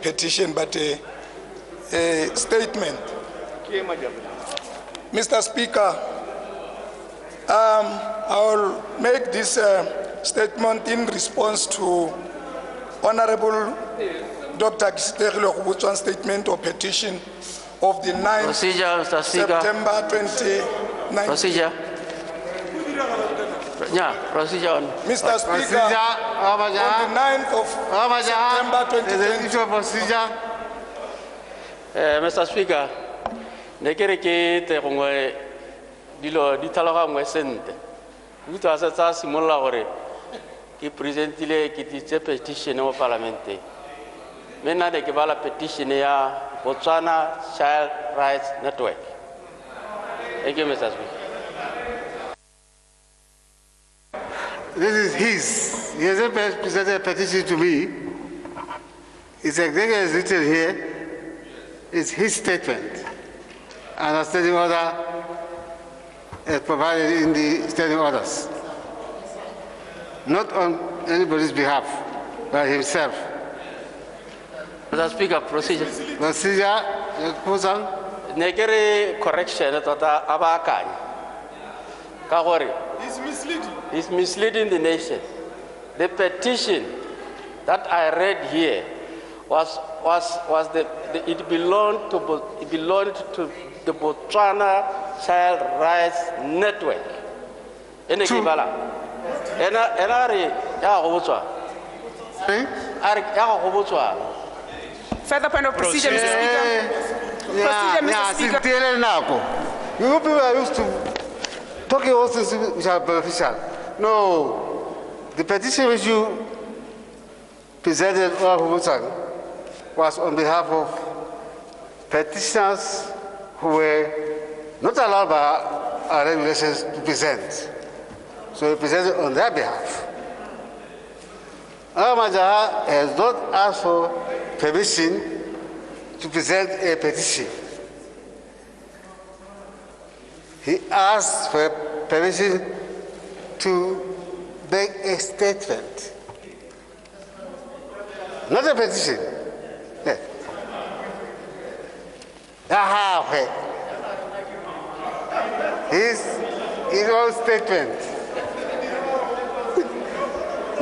petition, but a statement. Mr. Speaker, I will make this statement in response to Honorable Dr. Kisitegile Kgobotsoa's statement or petition of the 9th September 2019. Procedure. Yeah, procedure. Mr. Speaker, on the 9th of September 2020. Mr. Speaker, nekereke te gongwe dilo di tlhaloga ngwe sente. Utwa se tsa simolla gore ke presentile ke tse petition mo parlamente. Mena de ke bala petition ya Botswana Child Rights Network. Thank you, Mr. Speaker. This is his. He has presented a petition to me. It's exactly as written here. It's his statement. And a standing order is provided in the standing orders. Not on anybody's behalf, by himself. Mr. Speaker, procedure. Procedure, Negere correction tota abakanye. Kagore. It's misleading. It's misleading the nation. The petition that I read here it belonged to the Botswana Child Rights Network. Ene kibala. Enari ya Kgobotsoa. Ari ya Kgobotsoa. Further point of procedure, Mr. Speaker. Procedure, Mr. Speaker. You people are used to talking all things which are beneficial. No, the petition which you presented was on behalf of petitioners who were not allowed by our regulations to present. So we presented on their behalf. Majaha has not asked for permission to present a petition. He asked for permission to make a statement, not a petition. His own statement,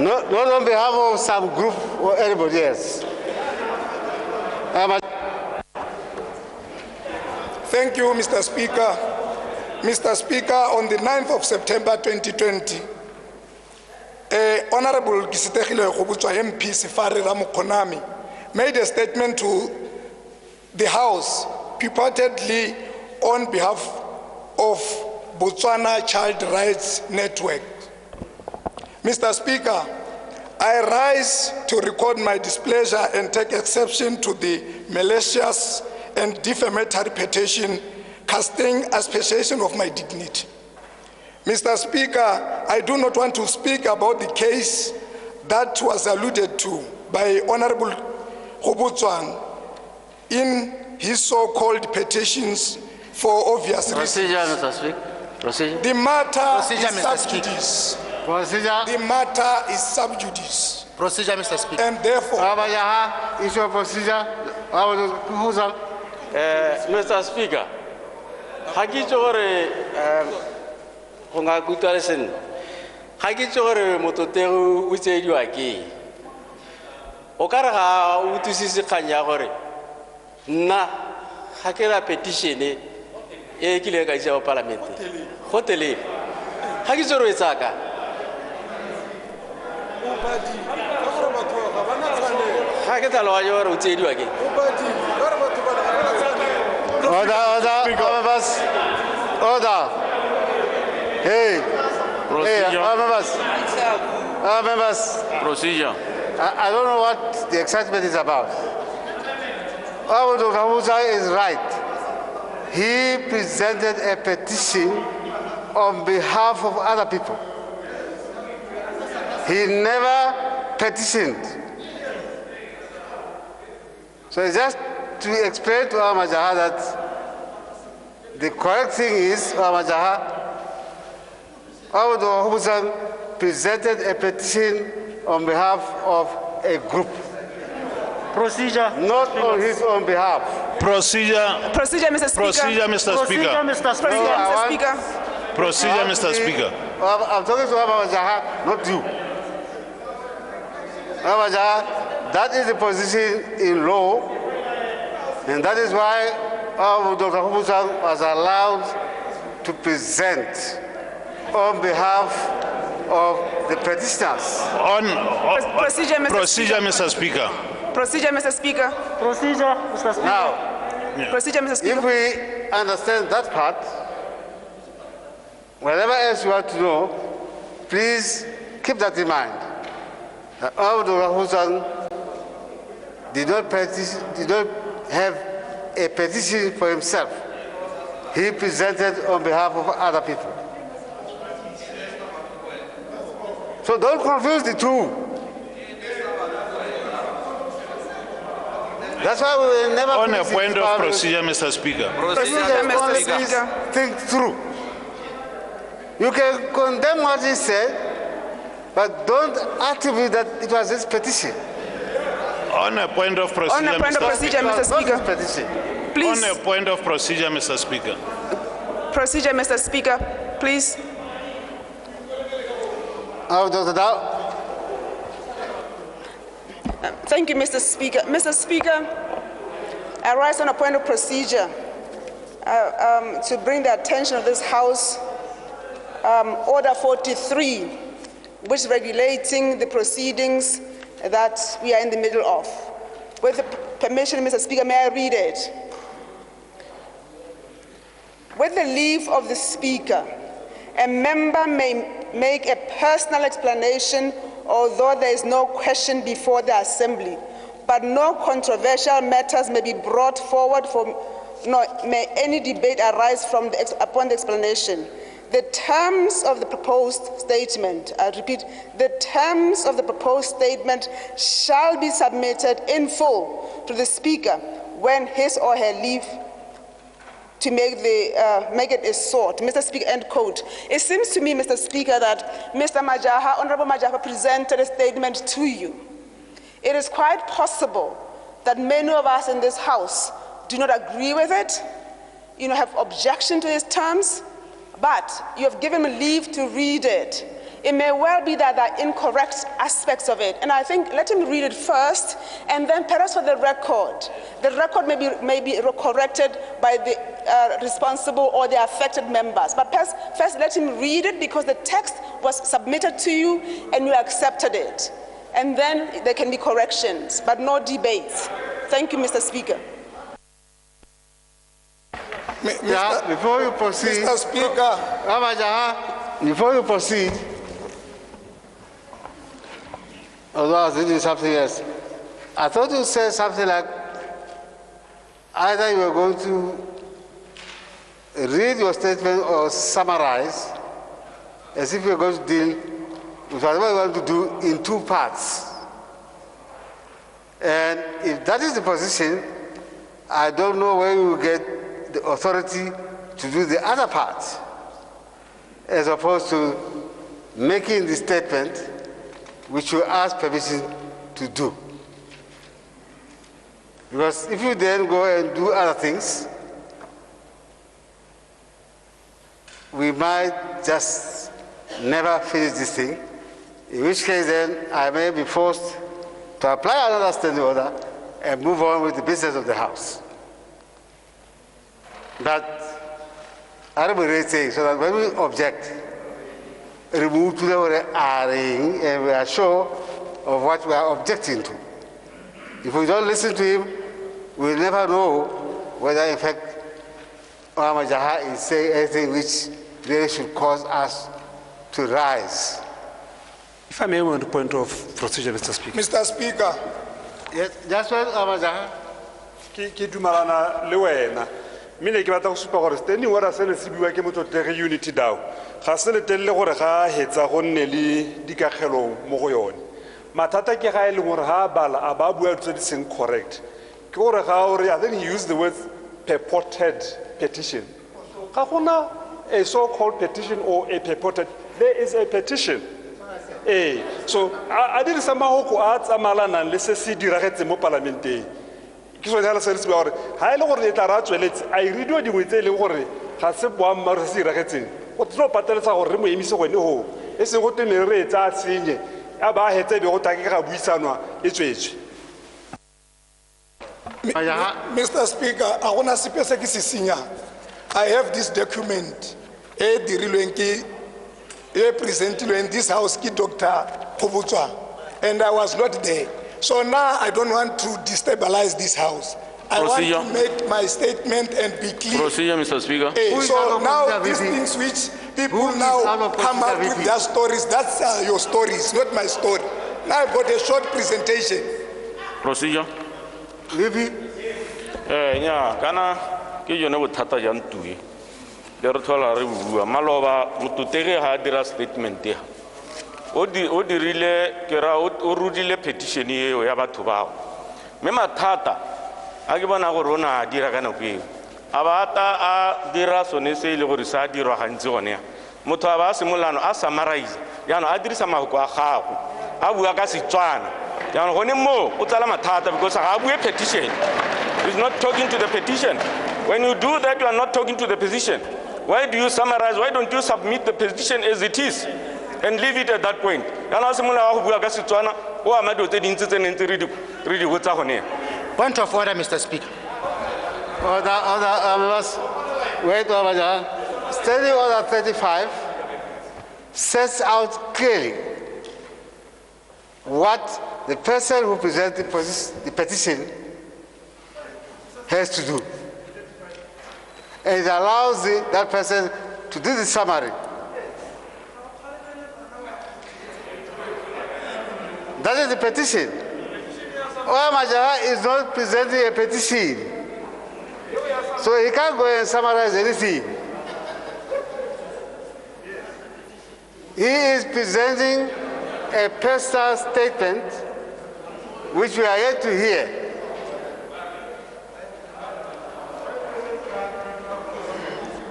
not on behalf of some group or anybody else. Thank you, Mr. Speaker. Mr. Speaker, on the 9th of September 2020, Honorable Kisitegile Kgobotsoa MP Sefari Ramokonami made a statement to the House purportedly on behalf of Botswana Child Rights Network. Mr. Speaker, I rise to record my displeasure and take exception to the malicious and defamatory petition casting aspersion of my dignity. Mr. Speaker, I do not want to speak about the case that was alluded to by Honorable Kgobotsoa in his so-called petitions for obvious reasons. Procedure, Mr. Speaker. Procedure. The matter Procedure, is Mr. sub judice. Procedure. The matter is sub judice. Procedure, Mr. Speaker. And therefore, Issue of procedure. Mr. Speaker, haki gore konga kutale sen. Haki gore mototero utsediwa ke. O kare ga utusisi kanya gore nna hakela petition e kile ka isa parliament. Hotele. Haki gore etsaka. Haki talo ya gore utsediwa ke. Order. Hey, members. Procedure. I don't know what the excitement is about. Dr. Kgobotsoa is right. He presented a petition on behalf of other people. He never petitioned. So it's just to explain to Majaha that the correct thing is Majaha, Dr. Kgobotsoa presented a petition on behalf of a group. Procedure. not on his own behalf. Procedure, Procedure, Mr. Speaker. procedure, Mr. Procedure, Speaker. Mr. Procedure, Speaker. I Mr. want- Speaker. Procedure, Mr. Speaker. I'm talking to Abba Jaha, not you. Abba Jaha, that is the position in law, and that is why Dr. Khumbudzang was allowed to present on behalf of the petitioners. Procedure, Mr. Procedure, Mr. Speaker. Procedure, Mr. Speaker. Procedure, Mr. Speaker. Now, Procedure, Mr. if Speaker. we understand that part, whatever else you want to know, please keep that in mind. That Dr. Khumbudzang did not have a petition for himself. He presented on behalf of other people. So don't confuse the two. That's why we will never On a finish point this of part. procedure, Mr. Speaker. Procedure, Only Mr. these Speaker. things through. You can condemn what he said, but don't attribute that it was his petition. On a point of On procedure, a point of Mr. procedure, It Mr. was not his Speaker. petition. Please. On a point of procedure, Mr. Speaker. Procedure, Mr. Speaker. Please. Dr. Dow. Thank you, Mr. Speaker. Mr. Speaker, I rise on a point of procedure to bring the attention of this House, Order 43, which is regulating the proceedings that we are in the middle of. With the permission, Mr. Speaker, may I read it? With the leave of the Speaker, a member may make a personal explanation although there is no question before the Assembly, but no controversial matters may be brought forward nor may any debate arise upon the explanation. The terms of the proposed statement, I repeat, the terms of the proposed statement shall be submitted in full to the Speaker when his or her leave to make it is sought. Mr. Speaker, end quote. It seems to me, Mr. Speaker, that Mr. Majaha, Honorable Majaha, presented a statement to you. It is quite possible that many of us in this House do not agree with it, have objection to his terms, but you have given me leave to read it. It may well be that there are incorrect aspects of it, and I think let him read it first, and then perhaps for the record may be corrected by the responsible or the affected members. But first let him read it because the text was submitted to you and you accepted it. And then there can be corrections, but no debates. Thank you, Mr. Speaker. Yeah, before you proceed, Mr. Speaker, Abba Jaha, before you proceed, although I was reading something else, I thought you said something like either you were going to read your statement or summarize as if you're going to deal with whatever you want to do in two parts. And if that is the position, I don't know where you will get the authority to do the other part, as opposed to making the statement which you ask permission to do. Because if you then go and do other things, we might just never finish this thing, in which case then I may be forced to apply another standing order and move on with the business of the House. But I will raise saying so that when we object, remove to the airing and we are sure of what we are objecting to. If we don't listen to him, we'll never know whether in fact Muhammad Jaha is saying anything which really should cause us to rise. If I may, on the point of procedure, Mr. Speaker. Mr. Speaker, Yes, that's what Muhammad Jaha. Ke dumalana le wena. Mine ke batla go supa gore standing order se le se bua ke motlotlegi Unity Dow. Ga se le telle gore ga hetsa go nne le dikagelo mo go yone. Mathata ke ga ile gore ha bala a ba bua tse di seng correct. Ke gore ga ore I think he used the word purported petition. Ga gona a so-called petition or a purported. There is a petition. So a dirisa mahoko a tsamalanang le se se diragetseng mo parlamenteng. Ke sone hala se le gore ha ile gore le tla ra tsweletse a iridio dingwe tse le gore ga se boammaaruri se se diragetseng go tlo pateletsa gore re mo emise gone ho e se go tene re etsa senye a ba hetse be go take ga buisanwa e tswetswe. Mr. Speaker, I want to say I have this document presented in this house Dr. Kobutwa, and I was not there. So now I don't want to destabilize this house. I Procedure. want to make my statement and be clear. Procedure, Mr. Speaker. So now these things which people now come up with their stories, that's your stories, not my story. Now I've got a short presentation. Procedure. Nya kana ke yone bothata jang tui le re thola re bua maloba motutege ha dira statement ya o dirile ke ra o rudile petition eo ya batho bao me mathata a ke bona gore ona dira kana ke a bata a dira sone se ile gore sa dirwa gantsi gone ya motho a ba semolano a summarize yana a dirisa mahoko a gago a bua ka Setswana yana gone mo o tsala mathata because ga bue petition. He's not talking to the petition. When you do that, you are not talking to the petition. Why do you summarize? Why don't you submit the petition as it is and leave it at that point? Point of order, Mr. Speaker. Standing Order 35 sets out clearly what the person who presented the petition has to do. And it allows that person to do the summary. That is the petition. Oya Majaha is not presenting a petition. So he can't go and summarize anything. He is presenting a personal statement which we are yet to hear.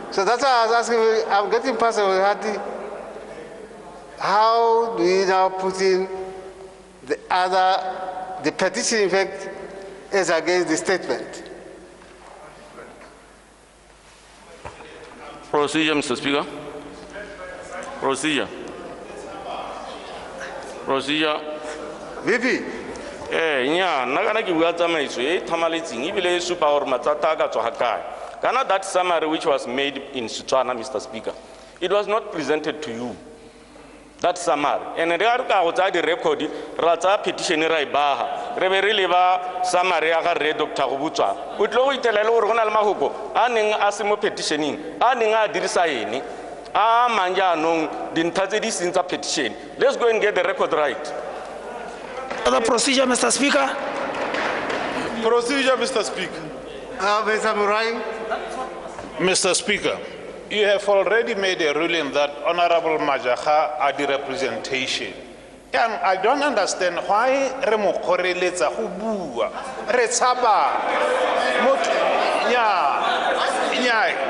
So that's why I was asking, I'm getting past it. How do you now put in the petition, in fact, is against the statement? Procedure, Mr. Speaker. Procedure. Procedure. VP. Nya nagana ki bua tsamaiso e thamaletseng e bile e supa gore matsata ka tswa hakae kana that summary which was made in Setswana, Mr. Speaker, it was not presented to you, that summary. And re ga ka go tsa di record ra tsa petition ra ibaha re be re leba summary ya ga re Dr. Kobutwa o tlo go itela le gore gona le mahoko a neng a se mo petitioning a neng a dirisa ene a manja nong dintha tse di seng tsa petition. Let's go and get the record right. The procedure, Mr. Speaker. Procedure, Mr. Speaker. Mr. Murai. Mr. Speaker, you have already made a ruling that Honorable Majaha are the representation. And I don't understand why Remo Koreletsa Hubua, Retsaba,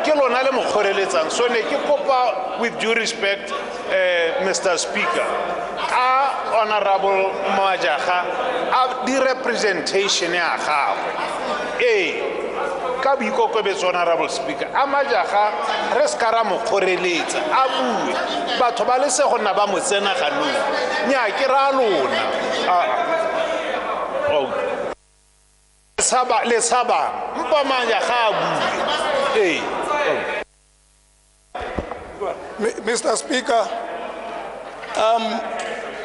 Kilonale Mokoreletsa, so Nekikopa, with due respect, Mr. Speaker, Honorable Majaha, the representation, Kabiko Kobes, Honorable Speaker, Amajaha, Rescaramo Koreletsa, Abu, but Tobalese Honabamo Sena Hanu, Nyakiraluna. Saba, Le Saba, Mpamanya Habu. Mr. Speaker,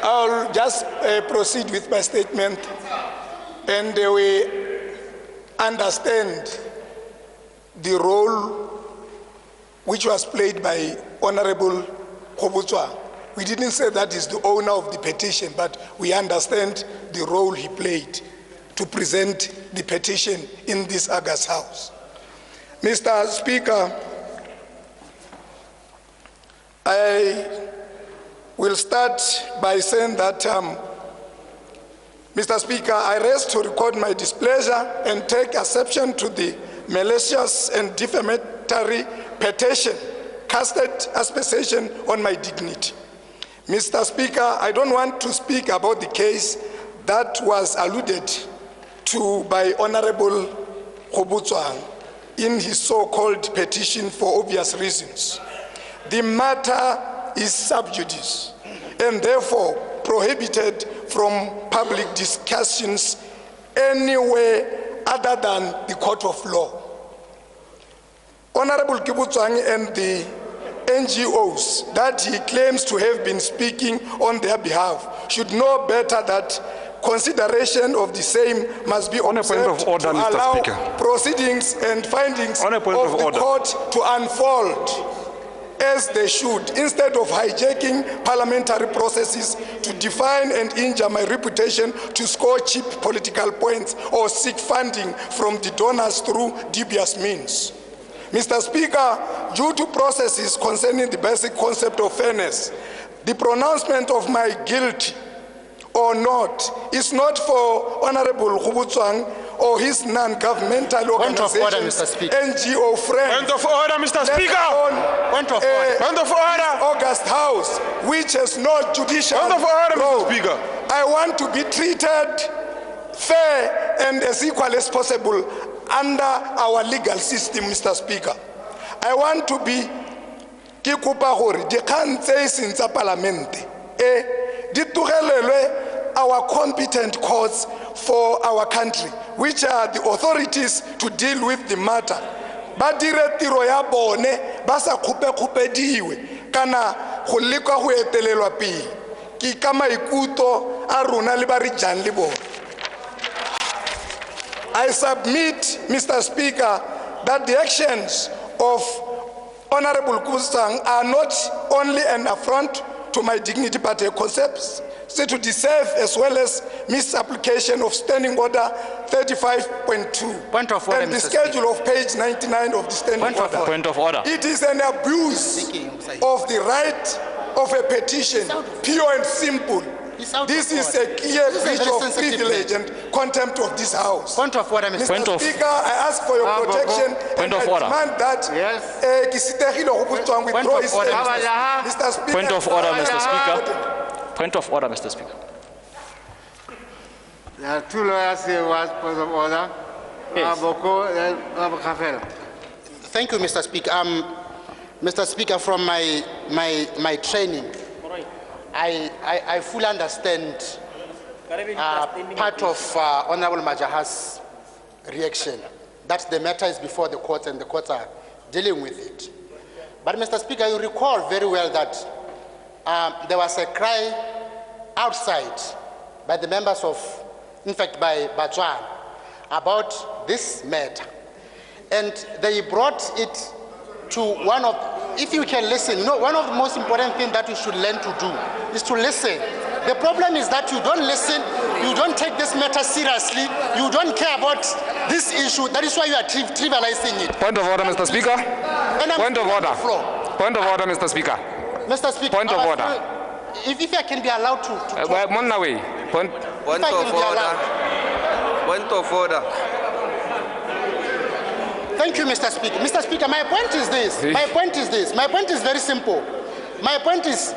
I'll just proceed with my statement, and we understand the role which was played by Honorable Kobutwa. We didn't say that he's the owner of the petition, but we understand the role he played to present the petition in this August House. Mr. Speaker, I will start by saying that, Mr. Speaker, I rise to record my displeasure and take exception to the malicious and defamatory petition casted aspersion on my dignity. Mr. Speaker, I don't want to speak about the case that was alluded to by Honorable Kgobotsang in his so-called petition for obvious reasons. The matter is sub judice and therefore prohibited from public discussions anywhere other than the court of law. Honorable Kgobotsang and the NGOs that he claims to have been speaking on their behalf should know better that consideration of the same must be observed to allow proceedings and findings of the court to unfold as they should, instead of hijacking parliamentary processes to define and injure my reputation to score cheap political points or seek funding from the donors through dubious means. Mr. Speaker, due to processes concerning the basic concept of fairness, the pronouncement of my guilty or not is not for Honorable Kgobotsang or his non-governmental organizations, NGO friends. Point of order, Mr. Speaker. Point of order. Point of order. August House, which has no judicial Point of order, role. Mr. Speaker. I want to be treated fair and as equal as possible under our legal system, Mr. Speaker. I want to be ke kopa gore dikgang tse seng tsa parlamente di tlogelelwe our competent courts for our country, which are the authorities to deal with the matter. Ba dire tiro ya bone ba sa khupediwe kana go lekwa go etelelwa pele ke ka maikuto a rona le ba re jang le bone. I submit, Mr. Speaker, that the actions of Honorable Kgobotsang are not only an affront to my dignity but a concept to deserve as well as misapplication of Standing Order 35.2 Point of order, and the Mr. schedule of page 99 of the Standing Order. Point of order. It is an abuse of the right of a petition, pure and simple. This is a clear breach of privilege and contempt of this House. Point of order, Mr. Mr. Speaker, I ask for your protection and I demand that withdraw his statement. Mr. Speaker, Point of order, Mr. Speaker. Point of order, Mr. Speaker. There are two lawyers here who ask point of order. Yes. Kafela. Thank you, Mr. Speaker. Mr. Speaker, from my training, I fully understand part of Honorable Majaha's reaction, that the matter is before the courts and the courts are dealing with it. But Mr. Speaker, you recall very well that there was a cry outside by the members of, in fact by Batswana, about this matter. And they brought it to one of, if you can listen, you know, one of the most important things that you should learn to do is to listen. The problem is that you don't listen, you don't take this matter seriously, you don't care about this issue. That is why you are trivializing it. Point of order, Mr. Speaker. Point of order. Point of order, Mr. Speaker. Mr. Speaker. Point of order. If I can be allowed to talk. Point of order. Point of order. Thank you, Mr. Speaker. Mr. Speaker, my point is this. My point is this. My point is very simple. My point is,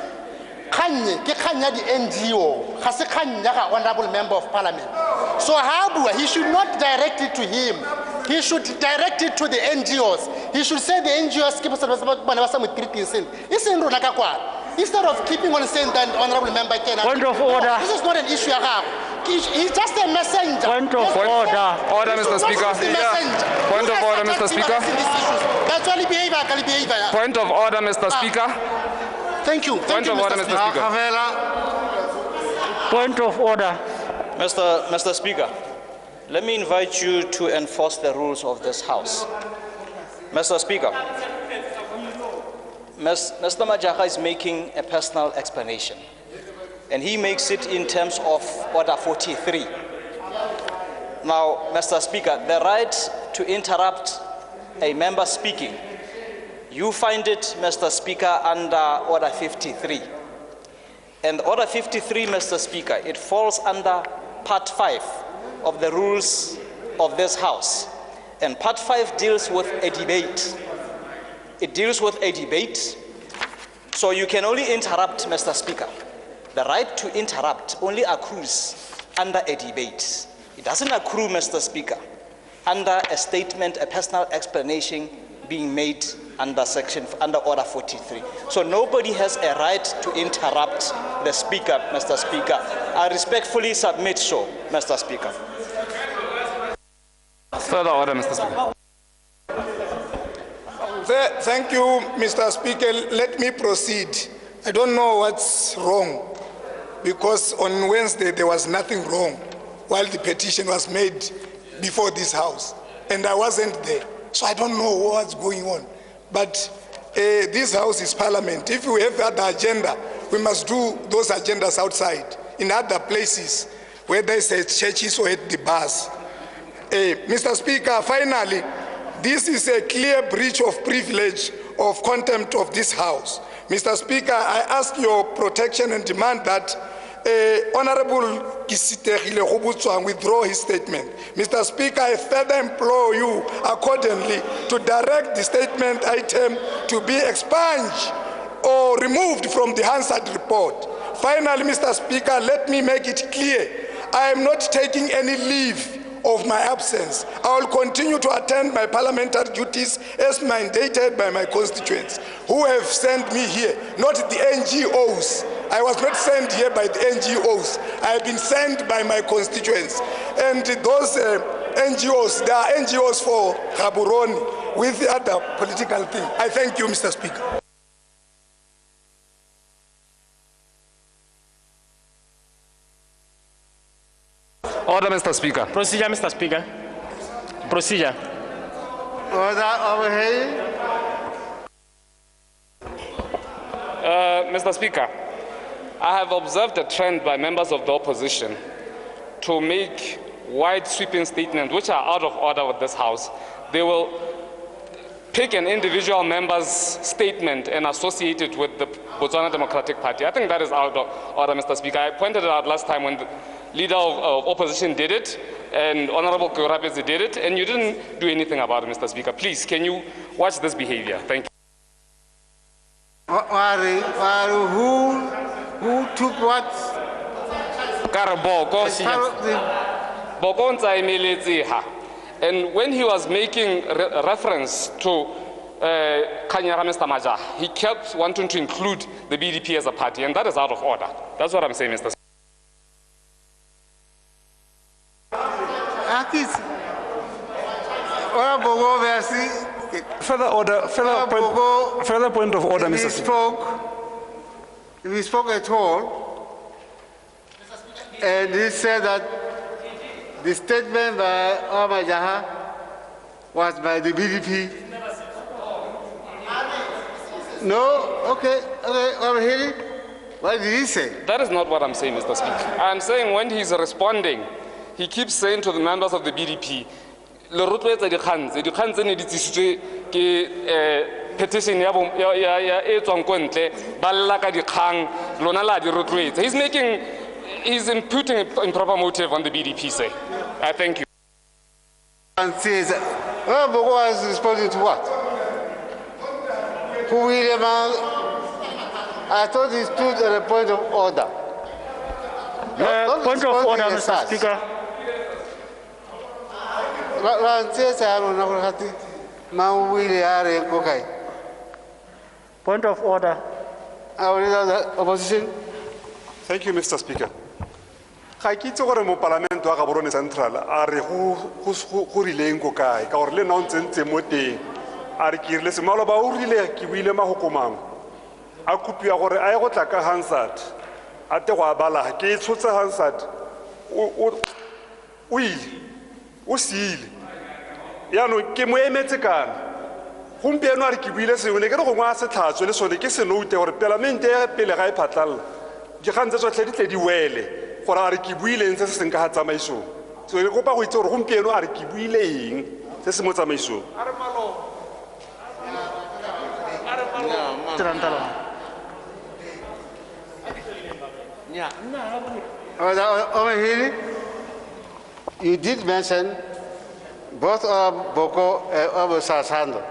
Kanye, ke Kanya the NGO, has a Kanya honorable member of parliament. So how he should not direct it to him. He should direct it to the NGOs. He should say the NGOs keep us with criticism. Instead of keeping on saying that honorable member can. Point of order. This is not an issue. He's just a messenger. Point of order. Order, Mr. Speaker. Point of order, Mr. Speaker. That's only behavior. Point of order, Mr. Speaker. Thank you. Point of order, Mr. Speaker. Point of order. Mr. Speaker, let me invite you to enforce the rules of this House. Mr. Speaker, Mr. Majaha is making a personal explanation, and he makes it in terms of Order 43. Now, Mr. Speaker, the right to interrupt a member speaking, you find it, Mr. Speaker, under Order 53. And Order 53, Mr. Speaker, it falls under Part 5 of the rules of this House. And Part 5 deals with a debate. It deals with a debate, so you can only interrupt, Mr. Speaker, The right to interrupt only accrues under a debate. It doesn't accrue, Mr. Speaker, under a statement, a personal explanation being made under Order 43. So nobody has a right to interrupt the Speaker, Mr. Speaker. I respectfully submit so, Mr. Speaker. Further order, Mr. Speaker. Thank you, Mr. Speaker. Let me proceed. I don't know what's wrong, because on Wednesday there was nothing wrong while the petition was made before this House, and I wasn't there. So I don't know what's going on. But this House is Parliament. If we have other agenda, we must do those agendas outside, in other places, whether it's at churches or at the bars. Mr. Speaker, finally, this is a clear breach of privilege, of contempt of this House. Mr. Speaker, I ask your protection and demand that Honorable Kisitegile Kgobotswang withdraw his statement. Mr. Speaker, I further implore you accordingly to direct the statement item to be expunged or removed from the Hansard report. Finally, Mr. Speaker, let me make it clear, I am not taking any leave of my absence. I will continue to attend my parliamentary duties as mandated by my constituents who have sent me here, not the NGOs. I was not sent here by the NGOs. I have been sent by my constituents. And those NGOs, they are NGOs for Gaborone with the other political thing. I thank you, Mr. Speaker. Order, Mr. Speaker. Procedure, Mr. Speaker. Procedure. Order over here. Mr. Speaker, I have observed a trend by members of the opposition to make wide sweeping statements which are out of order with this House. They will pick an individual member's statement and associate it with the Botswana Democratic Party. I think that is out of order, Mr. Speaker. I pointed it out last time when the leader of opposition did it and Honorable Kurapezi did it, and you didn't do anything about it, Mr. Speaker. Please, can you watch this behavior? Thank you. Who took what? And when he was making reference to Kanyara Mr. Maja, he kept wanting to include the BDP as a party, and that is out of order. That's what I'm saying, Mr. Speaker. Further order, further point of order, Mr. Speaker. If he spoke at all, and he said that the statement by Omar Jaha was by the BDP. No? Okay, over here. What did he say? That is not what I'm saying, Mr. Speaker. I'm saying when he's responding, he keeps saying to the members of the BDP, petition he's imputing improper motive on the BDP, say. I thank you. And says, Bogo was responding to what? Who William? I thought he stood at a point of order. Point of order, Mr. Speaker. Point of order. Opposition. Thank you, Mr. Speaker. Ga ke itse gore mo Parliament wa Gaborone Central a re go rileng ko kae ka gore le nna o ntse mo teng a re ke rile semalo ba o rile ke buile magokomang a kopiwa gore a ye go tla ka Hansard a te go a bala ke tshotse Hansard o ile o sile yaanong ke mo emetse kana gompieno a re ke buile sengwe ne ke re go ngwa se tlhatswe le sone ke se note gore Palamente pele ga e phatlalla ke gantse tsotlhe di tle di wele gore a re ke buileng se se seng ka ga tsamaisong so ke kopa go itse gore gompieno a re ke buile eng se se mo tsamaisong Over here, you did mention both Boko and Sasando.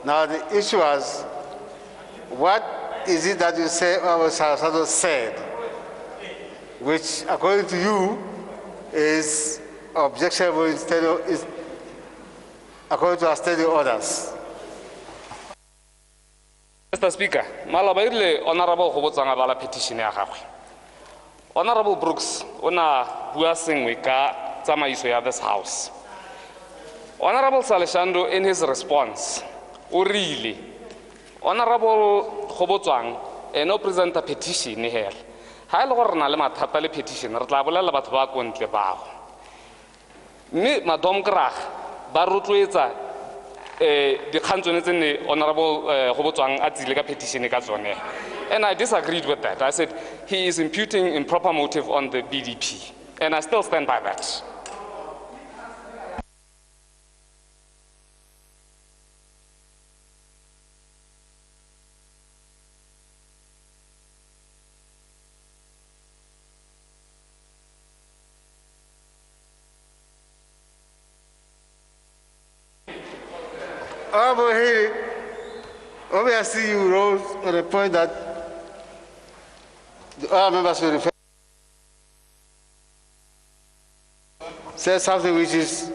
Now the issue was what is it that you say Honorable Sarasado said, which according to you is objectionable instead of, is according to our standing orders? Mr. Speaker, Malabaile, Honorable Hobotsanga Bala petition ya gagwe. Honorable Brooks, ona bua sengwe ka tsamaiso ya this house. Honorable Saleshando, in his response, o rile, Honorable Hobotsang, no present a petition here. Ha ile gore na le mathata le petition, re tla bolela batho ba ko ntle bao. Mme Madam Krag ba rotloetsa dikgang tsone tse Honorable Hobotsang a tsile ka petition ka tsone. And I disagreed with that. I said he is imputing improper motive on the BDP, and I still stand by that. Obviously, you rose on the point that the other members will refer, say something which is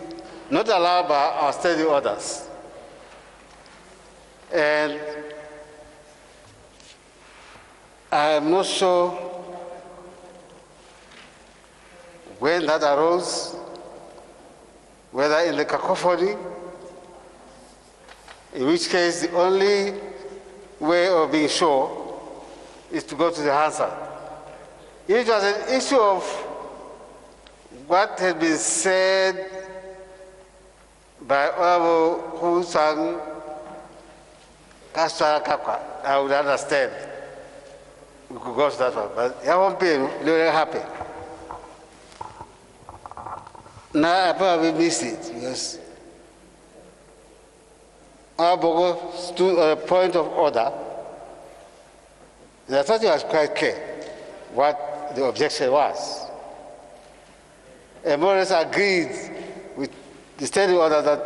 not allowed by our standing orders. And I am not sure when that arose, whether in the cacophony, in which case the only way of being sure is to go to the Hansard. It was an issue of what had been said by Honorable Husang Kastara Kapka. I would understand. We could go to that one, but it won't be happy. Now I probably missed it because Honorable stood on a point of order, and I thought it was quite clear what the objection was. And more or less agreed with the standing order that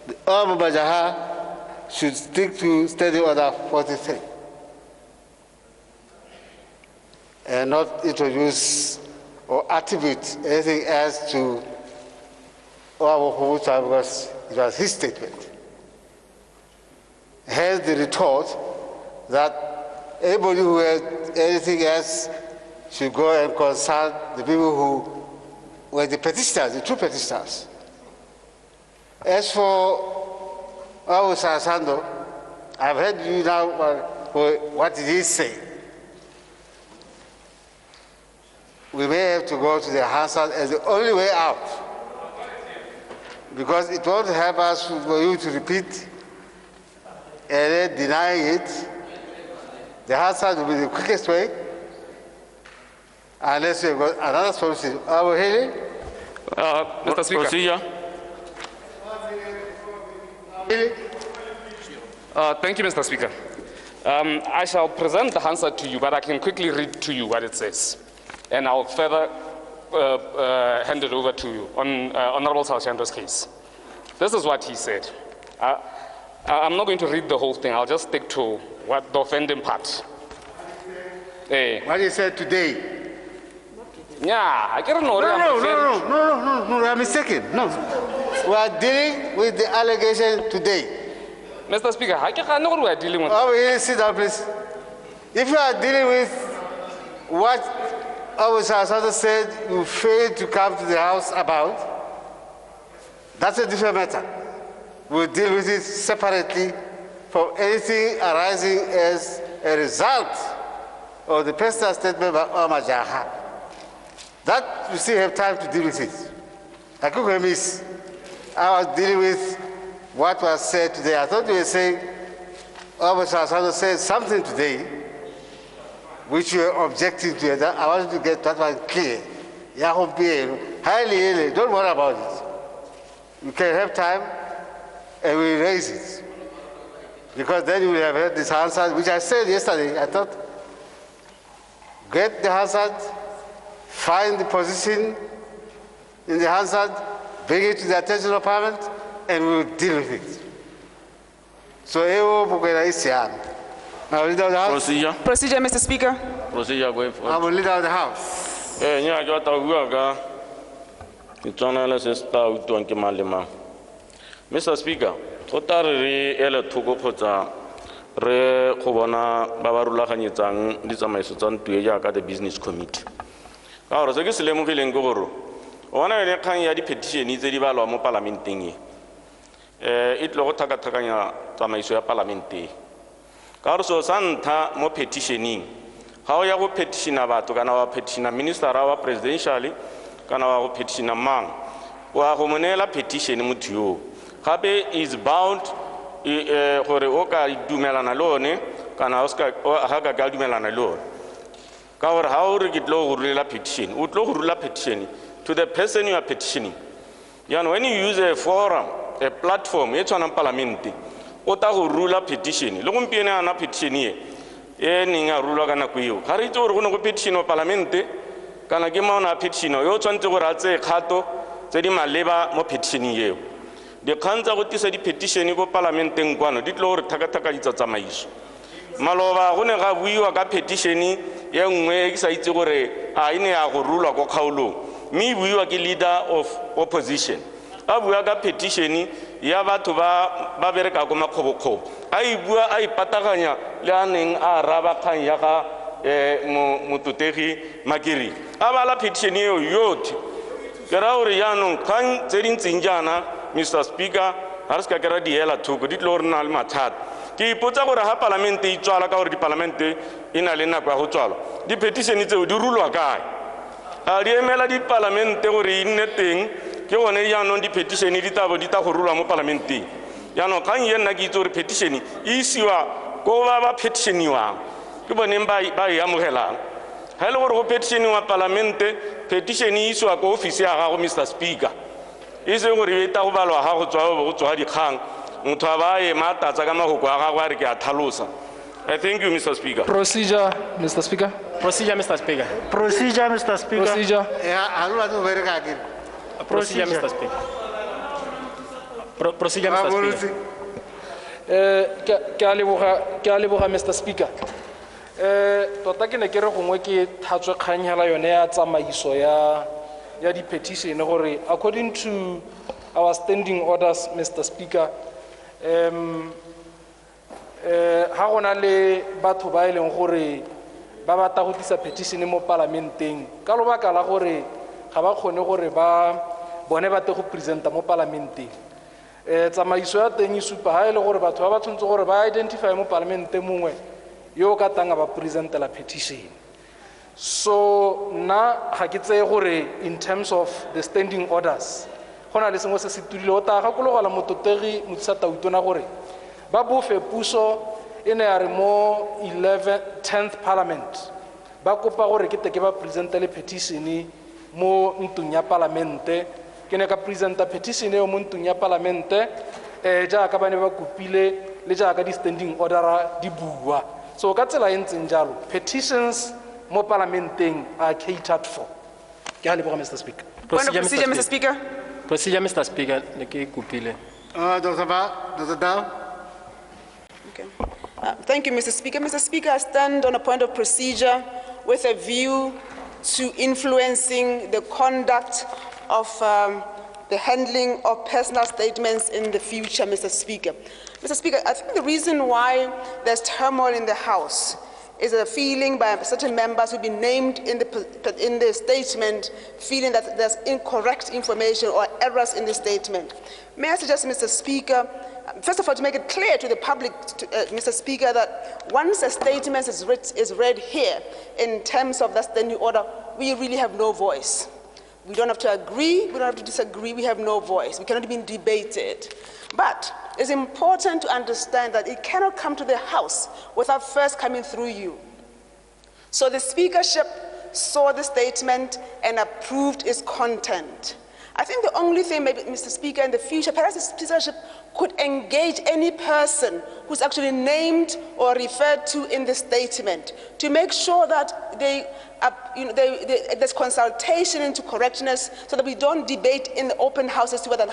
the Honorable Majaha should stick to standing order 43 and not introduce or attribute anything else to Honorable Hubuta because it was his statement. Hence the retort that anybody who has anything else should go and consult the people who were the petitioners, the true petitioners. As for Honorable Sarasando, I've heard you now, what did he say? We may have to go to the Hansard as the only way out, because it won't help us for you to repeat and then deny it. The Hansard will be the quickest way, unless you've got another solution. Mr. Speaker. Procedure. Thank you, Mr. Speaker. I shall present the Hansard to you, but I can quickly read to you what it says. And I'll further hand it over to you on Honorable Saleshando's case. This is what he said. I'm not going to read the whole thing. I'll just stick to what the offending part. What he said today. Yeah, I don't know. No, I'm mistaken. No. We are dealing with the allegation today. Mr. Speaker, I can't know what we are dealing with. Over here, sit down, please. If you are dealing with what Officer Asado said you failed to come to the House about, that's a different matter. We'll deal with it separately from anything arising as a result of the personal statement by Omar Jaha. That you still have time to deal with it. I couldn't miss. I was dealing with what was said today. I thought you were saying Officer Asado said something today which you were objecting to. I wanted to get that one clear. Highly, don't worry about it. You can have time and we raise it. Because then you will have heard this Hansard, which I said yesterday. I thought, get the Hansard, find the position in the Hansard, bring it to the attention of Parliament, and we will deal with it. So, I will lead out the House. Procedure. Procedure, Mr. Speaker. Procedure going I forward. will lead out the House. Nya ke batla go bua ka Itswana se sta utlwang ke mang le mang. Mr. Speaker, go ta re ele thoko kgotsa re go bona ba ba rulaganyetsang ditsamaiso tsa ntwe ya ka the business committee. Ka gore se ke se lemogileng ke gore o bona ene kgang ya di-petition tse di balwa mo parlamenteng e tle go thakathakanya tsamaiso ya parlamente ka gore seo sa ntlha mo petitioning ga o ya go petitiona batho kana wa petitiona ministera wa presidential kana wa go petitiona mang wa go mo neela petition motho yoo gape is bound gore o ka dumelana le one kana ga ka dumelana le one ka gore ga o re ke tlo go rulela petition o tlo go rula petition to the person you are petitioning. When you use a forum, a platform, it's on a parliament, o ta go rula petition. Lo gompieno ana petition e ninga rula kana kuyo. Ga re itse gore go ne go petition o parlamente kana ke maona petition yo tshwantse go ratse kgato tse di maleba mo petition eo. Dikgang tsa go tisa di petition go parlamenteng kwano di tlo gore thakathakanyetsa tsamaiso. Maloba go ne ga buiwa ka petition ye nngwe ke sa itse gore a ine ya go rulwa go kgaolong. Me buiwa ke leader of opposition. A bua ka petition ya batho ba bereka go makgobokgobo. A e bua a ipataganya le a neng a raba kgang ya ga mototegi Makiri. A bala petition eo yotlhe. Ke ra gore yaanong kgang tse dintseng jaana Mr. Speaker ga re se ka kera di ela thoko di tlo gore na le mathata. Ke ipotsa gore ha parlamente e tswala ka gore di parlamente e na le nako ya go tswala di petition tseo di rulwa kae a di emela di parlamente gore e nne teng ke gone jaanong di petition di tabo di ta go rulwa mo parlamenteng jaanong kgang ye nna ke itse gore petition e isiwa ko ba petitioniwang ke boneng ba e amogelang ga e le gore go petitioniwa parlamente petition e isiwa ko office ya gago Mr. Speaker e se gore e ta go balwa ga go tswa dikgang motho a ba e matatsa ka magoko a gagwe a re ke a tlhalosa. Thank you, Mr. Speaker. Procedure, Mr. Speaker. Procedure, Mr. Speaker. Procedure, Mr. Speaker. Procedure. I don't know where to get. Procedure, Mr. Speaker. Procedure, Mr. Speaker. Ke a leboga Mr. Speaker. Tota ke ne ke re gongwe ke thatswe kgang hela yone ya tsamaiso ya di petition gore according to our standing orders, Mr. Speaker, ha gona le batho ba ileng gore ba batla go tlisa petition mo parlamenteng ka lobaka la gore ga ba kgone gore ba bone ba te go presenta mo parlamenteng tsamaiso ya teng e supa ha ile gore batho ba tshwantse gore ba identify mo parlamente mongwe yo ka tanga ba presentela petition. So na ga ke tseye gore in terms of the standing orders gona le sengwe se se tudile o ta ga kologala mototegi motsata utona gore ba bofe puso ene ya re mo 10th parliament ba kopa gore ke teke ba presentele petition mo ntong ya parlamente ke ne ka presenta petition eo mo ntong ya parlamente jaaka ba ne ba kopile le jaaka di standing order di bua so ka tsela e ntseng jalo petitions mo parlamenteng are catered for. Ke a leboga Mr. Speaker. Procedure, Mr. Speaker. Procedure, Mr. Speaker. Le ke kopile. Dr. Dow. Okay. Thank you, Mr. Speaker. Mr. Speaker, I stand on a point of procedure with a view to influencing the conduct of the handling of personal statements in the future, Mr. Speaker. Mr. Speaker, I think the reason why there's turmoil in the House is a feeling by certain members who've been named in the statement, feeling that there's incorrect information or errors in the statement. May I suggest, Mr. Speaker, first of all, to make it clear to the public, Mr. Speaker, that once a statement is read here in terms of that standing order, we really have no voice. We don't have to agree, we don't have to disagree, we have no voice. We cannot even debate it. But it's important to understand that it cannot come to the House without first coming through you. So the speakership saw the statement and approved its content. I think the only thing, maybe, Mr. Speaker, in the future, perhaps the speakership could engage any person who's actually named or referred to in the statement to make sure that there's consultation into correctness so that we don't debate in the open house as to whether the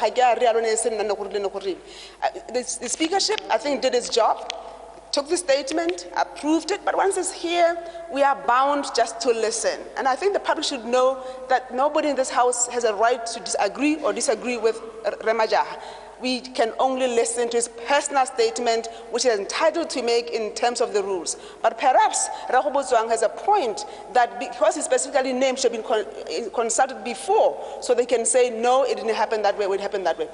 speakership, I think, did its job. took the statement, approved it, but once it's here, we are bound just to listen. And I think the public should know that nobody in this House has a right to disagree or disagree with Remajaha. We can only listen to his personal statement, which he is entitled to make in terms of the rules. But perhaps Rahobotswang has a point that because he specifically named, should have been consulted before, so they can say, no, it didn't happen that way, it happened that way.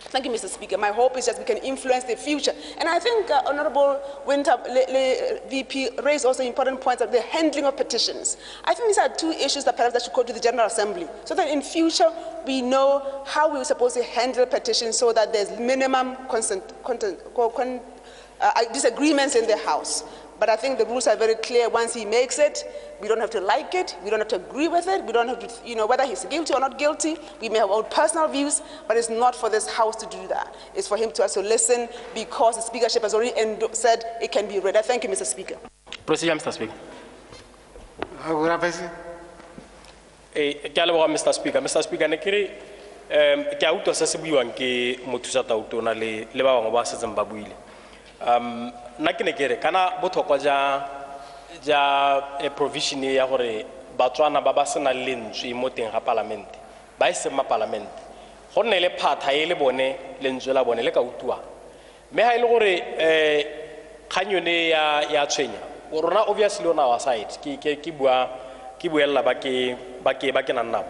Thank you, Mr. Speaker. My hope is that we can influence the future. And I think Honorable Winter, VP, raised also important points of the handling of petitions. I think these are two issues that perhaps that should go to the General Assembly, so that in future we know how we're supposed to handle petitions so that there's minimum disagreements in the House. But I think the rules are very clear. Once he makes it, we don't have to like it, we don't have to agree with it, we don't have to, whether he's guilty or not guilty, we may have our own personal views, but it's not for this House to do that. It's for him to also listen, because the Speakership has already said it can be read. I thank you, Mr. Speaker. Procedure, Mr. Speaker. Mr. Speaker. Mr. Speaker, ne kere ke a utlwa se se buiwang ke mothusa tautona le ba bangwe ba setseng ba buile. Nna ke ne kere kana botlhokwa ja provision ya gore Batswana ba ba sena lentswe mo teng ga parlamente ba ise ma parlamente go nne le phatha e le bone lentswe la bone le ka utuwa mme ha ile gore khanyone ya tshwenya rona obviously on our side ke buella ba ke nna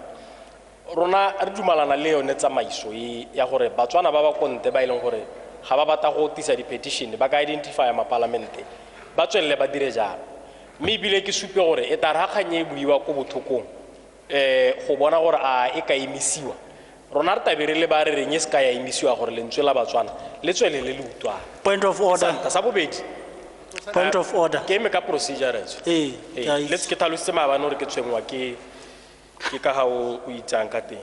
rona re dumalana le yone tsamaiso ya gore Batswana ba ba konte ba ileng gore ga ba batla go tisa di petition ba ka identify ma parlamente ba tswelle ba dire jalo mme bile ke supe gore e taraganye buiwa go bothokong go bona gore a e ka emisiwa rona re tabere le ba re reng e ska ya emisiwa gore lentswe la Batswana le tswele le lutwa. Point of order. Sa bobedi. Point of order. Ke me ka procedure let's ke tlhalositse maabane gore ke tshwengwa ke ka ha o itsang ka teng.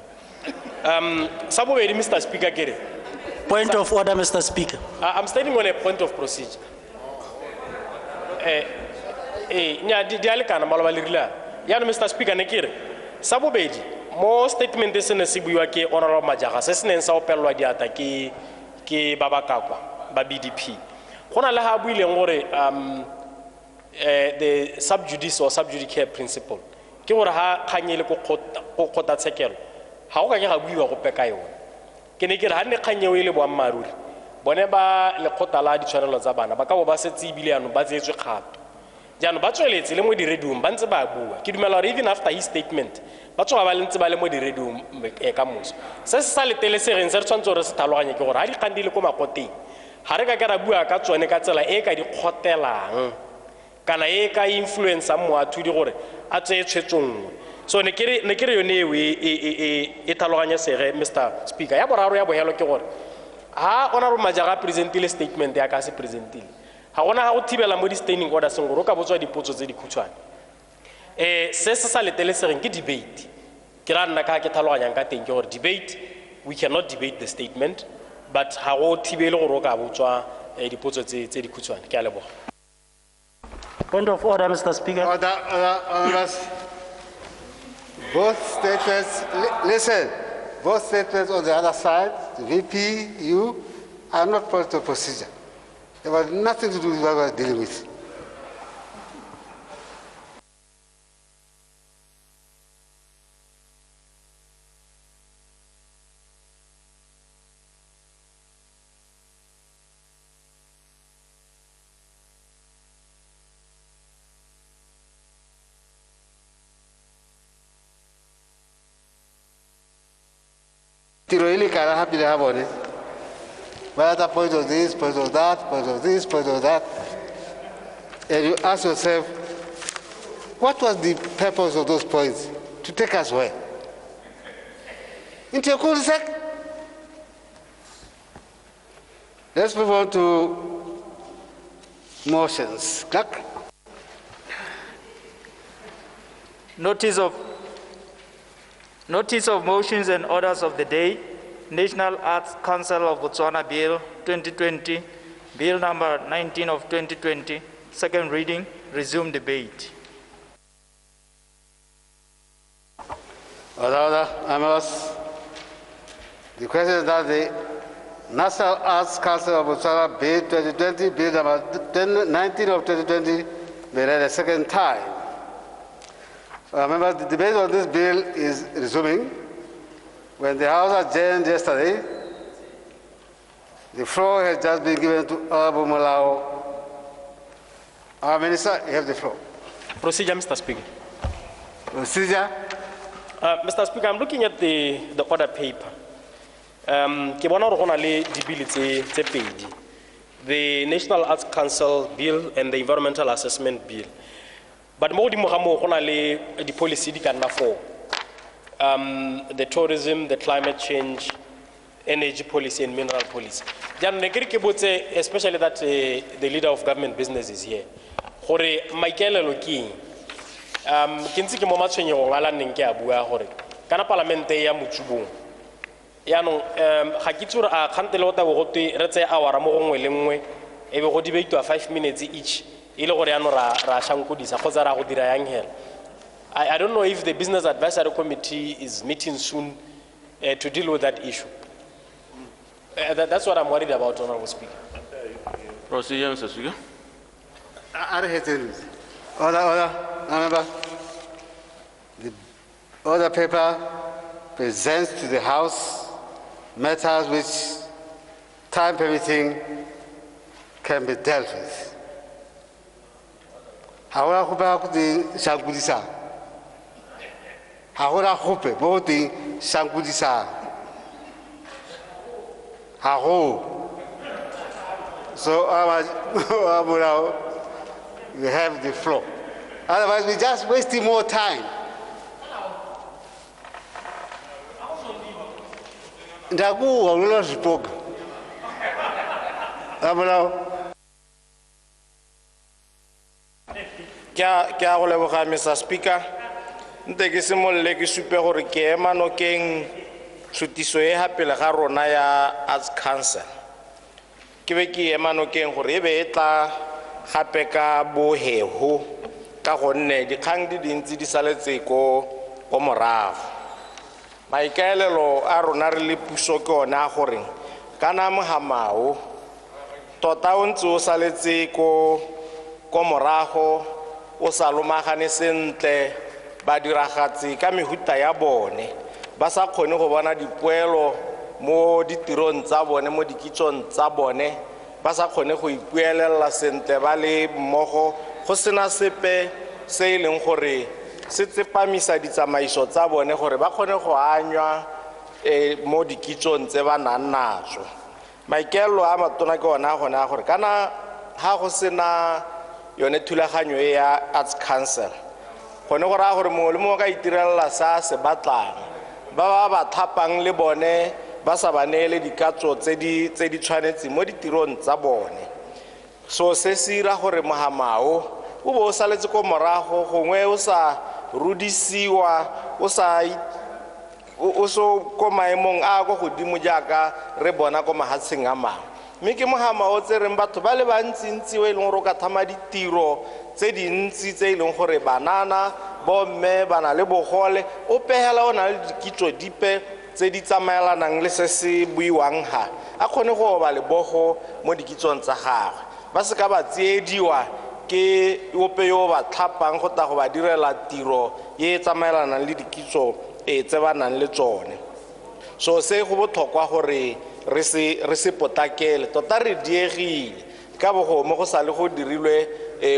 Sa bobedi, Mr. Speaker, kere point of order, Mr. Speaker. I'm standing on a point of procedure. Mr. Speaker, nekire sabobedi mo statement se ne se buiwa ke Honorable Majaga se se neng sa opelwa diata ke ba bakakwa ba BDP gona le ha buileng gore the sub judice or sub judice principle ke gore ha khanyele go khota tsekelo ha go ka ke ga buiwa go peka yona ke ne ke re ha ne khanyeo ile boammaruri bone ba le khota la ditshwanelo tsa bana ba ka bo ba setse ibile yana ba tsetswe kgato jana ba tsweletse le mo di rediong ba ntse ba bua ke dumela gore even after his statement ba tsoga ba lentse ba le mo di rediong ka moso se se sa letele se reng se re tshwantse gore se tlhaloganye ke gore ha di kgandile ko makoteng ha re ka ke ra bua ka tsone ka tsela e ka di kgotelang kana e ka influencer moathudi gore a tseye tshwetso nngwe so ne ke re yone e tlhaloganye sege Mr. Speaker ya boraro ya bohelo ke gore ha Honorable Majaga presentile statement ya ka se presentile ha gona ha go thibela mo di standing orders gore o ka botswa dipotso tse di khutshwane se sa letele se reng ke debate ke ra nna ka ke tlhaloganyang ka teng ke gore debate we cannot debate the statement but ha go thibele gore o ka botswa dipotso tse di khutshwane ke a leboga. Point of order, Mr. Speaker. Order, both statements, listen, both statements on the other side, the VP, you, are not part of the procedure. They have nothing to do with what we are dealing with. Tiroili kara happy to have on it. Well, at the point of this, point of that, point of this, point of that, and you ask yourself, what was the purpose of those points? To take us where? Into a cul-de-sac? Let's move on to motions. Clerk? Notice of motions and orders of the day. National Arts Council of Botswana Bill 2020, Bill number 19 of 2020, second reading, resume debate. Order, Amos. The question is that the National Arts Council of Botswana Bill 2020, Bill number 19 of 2020, be read a second time. Members, the debate on this bill is resuming. When the House adjourned yesterday, the floor has just been given to Honorable Mulao. Our Minister, you have the floor. Procedure, Mr. Speaker. Procedure. Mr. Speaker, I'm looking at the order paper. Ke bona hore gona le dibili tse pedi. The National Arts Council Bill and the Environmental Assessment Bill. But mo di mo ga mo gona le di policy di ka nna 4. The tourism, the climate change, energy policy and mineral policy. Jan ne ke botse, especially that the leader of government business is here. Gore maikaelelo ke ke ntse ke mo matshwenyego ngala neng ke a bua gore kana parlamente ya Motšubong yaanong ga ke tsore a kgantele go tabo go twe re tse awara mo gongwe le nngwe e be go debatewa 5 minutes each e le gore yaanong ra shankodisa kgotsa ra go dira yang hela. I don't know if the Business Advisory Committee is meeting soon to deal with that issue. That's what I'm worried about, Honorable Speaker. Procedure, Mr. Speaker. Order, member. The order paper presents to the House matters which, time permitting, can be dealt with. Ahora hope di shangudisa. Ahora hope bo di shangudisa. So we have the floor. Otherwise, we're just wasting more time. Ndaku wala spoke. Kya go leboga Mr. Speaker. Nte ke simolle ke supe gore ke ema nokeng tshutiso e hapele ga rona ya Arts Council. Ke be ke ema nokeng gore e be tla gape ka boheho ka gonne dikgang di dintsi di saletse ko morago. Maikaelelo a rona re le puso ke ona gore kana mohamao tota o ntse o saletse ko morago o sa lomagane sentle ba diragatsi ka mehuta ya bone ba sa kgone go bona dipoelo mo ditirong tsa bone mo dikitsong tsa bone ba sa kgone go ipuelela sentle ba le mmogo go sena sepe se ileng gore se tsepamisa ditsamaiso tsa bone gore ba kgone go anywa mo dikitsong tse ba nang natso. Maikelo a matona ke ona gona gore kana ha go sena yone thulaganyo ya Arts Council gone go ra gore mo le mo ka itirela sa se batlang ba ba thapang le bone ba sa banele dikatso tse di tshwanetse mo ditirong tsa bone. So se sira gore mohamao o bo saletse ko morago gongwe o sa rudisiwa o so ko maemong a go godimo jaaka re bona ko mahatsheng a mangwe. Mme ke mohamao tse reng batho ba le bantsintsi o e leng gore o ka thama ditiro tse dintsi tse e leng gore banana bomme bana le bogole o pehela o na le dikitso dipe tse di tsamaelanang le se se buiwang ha a kgone go ba le bogo mo dikitsong tsa gagwe ba se ka ba tsiediwa ke ope yo ba thapang go ta go ba direla tiro ye tsamaelanang le dikitso tse ba nang le tsone. So se go botlhokwa gore re se potakele tota re diegile ka bogo mo go sa le go dirilwe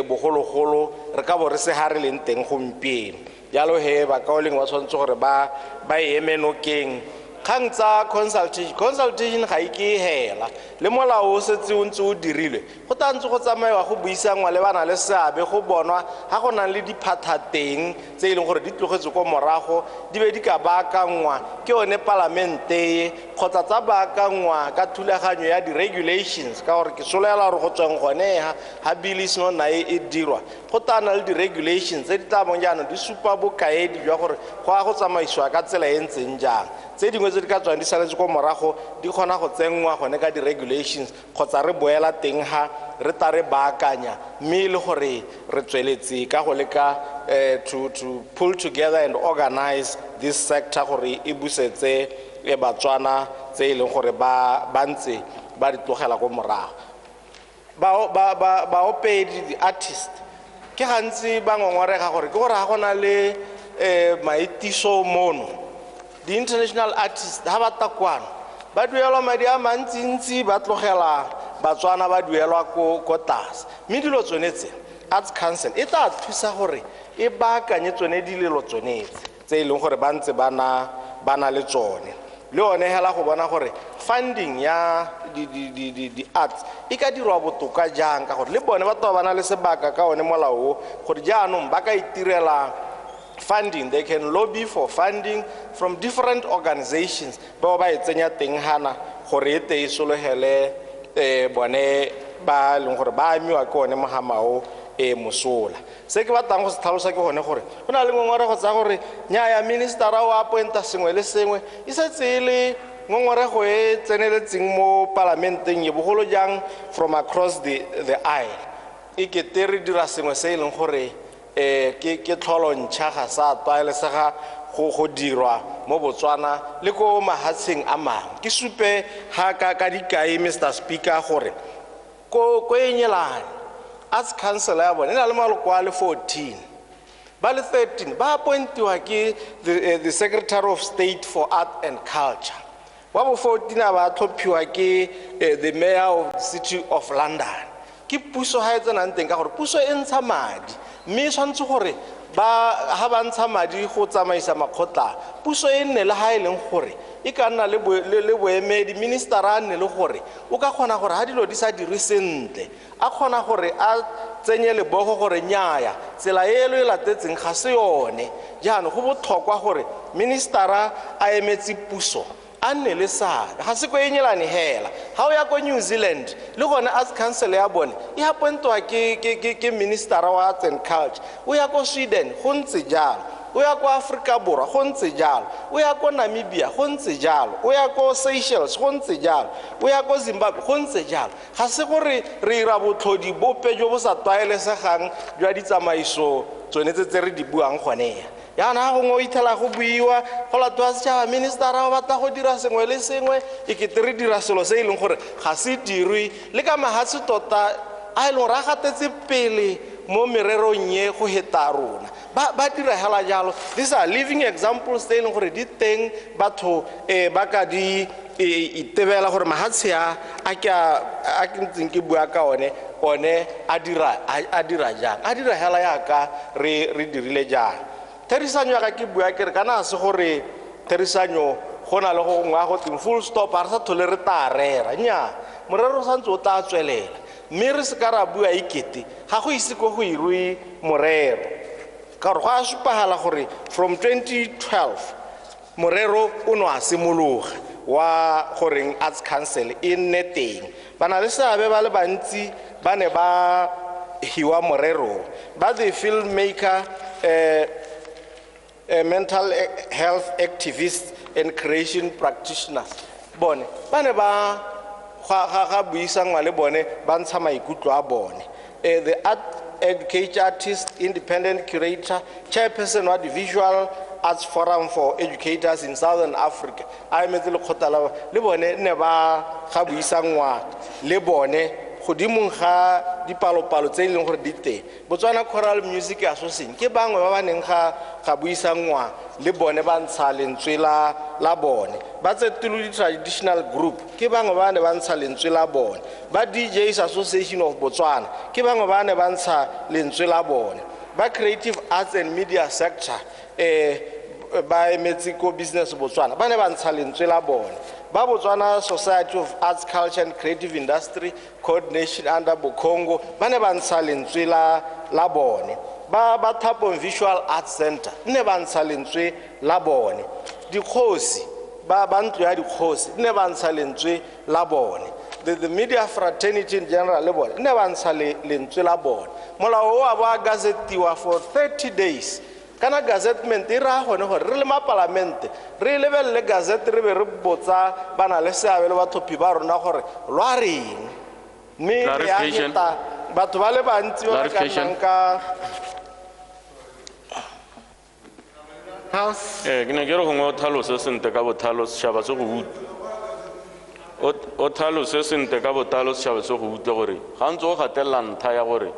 bogologolo re ka bo re se ha re leng teng gompieno jalo he ba kaoleng wa tshwantse gore ba eme nokeng kgang tsa consultation ga ke hela le molao o setse o ntse o dirilwe go tantse go tsamaiwa go buisangwa le bana le seabe go bonwa ga go nang le diphathateng tse e leng gore di tlogetse ko morago di be di ka baakangwa ke yone palamente kgotsa tsa baakangwa ka thulaganyo ya di-regulations ka gore ke solela gore go tsweng gone ha bilis no nae e dirwa go tana le di-regulations tse di tla bong jaanong di supa bokaedi jwa gore go a go tsamaisiwa ka tsela e ntseng jang tse dingwe tse di ka tswang di saletse ko morago di kgona go tsenngwa gone ka di-regulations kgotsa re boela teng ha re ta re baakanya mme le gore re tsweletse ka go leka to pull together and organize this sector gore e busetse batswana tse e leng gore ba ntse ba di tlogela go morago baopedi di-artist ke gantsi ba ngongorega gore ke gore ga gona le maitiso mono di-international artist ga ba takwano ba duelwa madi a mantsintsi ba tlogela batswana ba duelwa ko tlase mme dilo tsonetse arts council e tla thusa gore e baakanye tsone dilelo tsonetse tse e leng gore ba ntse ba na le tsone le one hela go bona gore funding ya di-arts e ka dirwa botoka jang ka gore le bone batho ba na le sebaka ka one molao gore jaanong ba ka itirela funding. They can lobby for funding from different organizations ba ba itsenya teng hana gore ete e solohele bone ba leng gore ba amiwa ke one mohamao mosola se ke batlang go se tlhalosa ke gone gore go na le ngongorego tsa gore nya ya ministera o appointa sengwe le sengwe e setse e le ngongorego e tseneletseng mo parlamenteng e bogolo jang from across the aisle e ke tere dira sengwe se e leng gore ke tlholo ntšha ga sa tlwaelesega go dirwa mo Botswana le ko mahatsheng a mangwe ke supe ha ka dikai Mr. Speaker gore ko enyelane Arts Council ya bone ena le maloko a le 14 ba le 13 ba appointiwa ke the Secretary of State for Art and Culture wa bo 14 ba tlhophiwa ke the Mayor of the City of London ke puso ha etsa nang teng ka gore puso e ntsha madi mme tshwantse gore ha ba ntsha madi go tsamaisa makgotla puso e nne le ha e leng gore e ka nna le boemedi ministera a nne le gore o ka kgona gore ha dilo di sa dire sentle a kgona gore a tsenye lebogo gore nyaaya tsela elo e latetseng ga se yone jaanong go botlhokwa gore ministera a emetse puso a nne le sabe ga se ko enyelane hela ha o ya ko New Zealand le gone Arts Council ya bone e appointwa ke ministera wa Arts and Culture o ya ko Sweden go ntse jalo o ya ko Africa Borwa go ntse jalo o ya ko Namibia go ntse jalo o ya ko Seychelles go ntse jalo o ya ko Zimbabwe go ntse jalo ga se gore re ira botlhodi bope jo bo sa tlwaelesegang jwa ditsamaiso tsone tse re di buang gone yana go ngo ithela go buiwa go latwa setšhaba ministera ba batla go dira sengwe le sengwe e ke re dira selo se e leng gore ga se dirwe le ka mahatse tota a e leng ra gatetse pele mo mererong ye go heta rona ba dira hela jalo these are living examples tse e leng gore di teng batho ba ka di itebela gore mahatshe a ke ntseng ke bua ka one a dira jang a dira hela yaka re dirile jang therisanyo ya ka ke bua ke re kana se gore therisanyo go na le go ngwa go ting full stop a re sa thole re tarera nya morero sa ntse o tla tswelela mme re se ka ra bua ikete ga go ise go irwe morero ka gore go a supagala gore from 2012 morero o no a simologa wa goreng Arts Council e nne teng ba na le seabe ba le bantsi ba ne ba hiwa morero ba the filmmaker mental health activists and creation practitioners bone ba ne ba ga buisangwa le bone ba ntsha maikutlo a bone the art educator artist independent curator chairperson of the Visual Arts Forum for Educators in Southern Africa a emetse le khotala le bone ne ba ga buisangwa le bone godimong ga dipalopalo tse e leng gore di teng Botswana Choral Music Association ke bangwe ba ba neng ga buisangwa le bone ba ntsha lentswe la bone ba tsetilo di traditional group ke bangwe ba ne ba ntsha lentswe la bone ba DJs Association of Botswana ke bangwe ba ne ba ntsha lentswe la bone ba creative arts and media sector ba emetse ko business Botswana ba ne ba ntsha lentswe la bone ba Botswana Society of Arts, Culture and Creative Industry Coordination under Bokongo ba ne ba ntsha lentswe la bone ba Thapong Visual Arts Center ne ba ntsha lentswe la bone dikgosi ba ntlo ya dikgosi ne ba ntsha lentswe la bone the media fraternity in general le bone ne ba ntsha lentswe la bone molao wa ba gazetiwa for 30 days kana gazettement e ra gone gore re le ma parlamente re lebelle gazette re be re botsa bana le seabe le bathopi ba rona gore lwa reng mme ya heta batho ba le bantsi ba ka nka House. Ke ne ke re gongwe o tlhalose sentle ka botlhalo setšhaba se go utlwe. O tlhalose sentle ka botlhalo setšhaba se go utlwe gore ga ntse o gatelela ntlha ya gore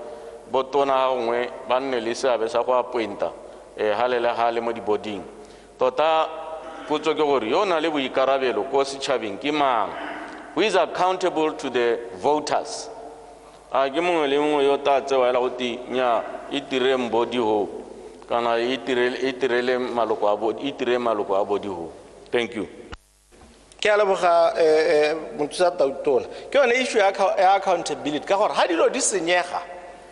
botona ga gongwe ba nne le seabe sa go appointa gale le gale mo diboding. Tota potso ke gore yo o na le boikarabelo ko setšhabeng ke mang? Who is accountable to the voters? A ke mongwe le mongwe yo ta tsewa ela go ti nya itire mbodi ho kana itirele maloko a bodi itire maloko a bodi ho. Thank you. ke a leboga mothusa Tautona ke yone issue ya accountability ka gore ha dilo di senyega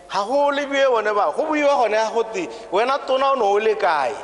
ga go lebiwe bone ba go buiwa gone ya gote wena tona o no o le kae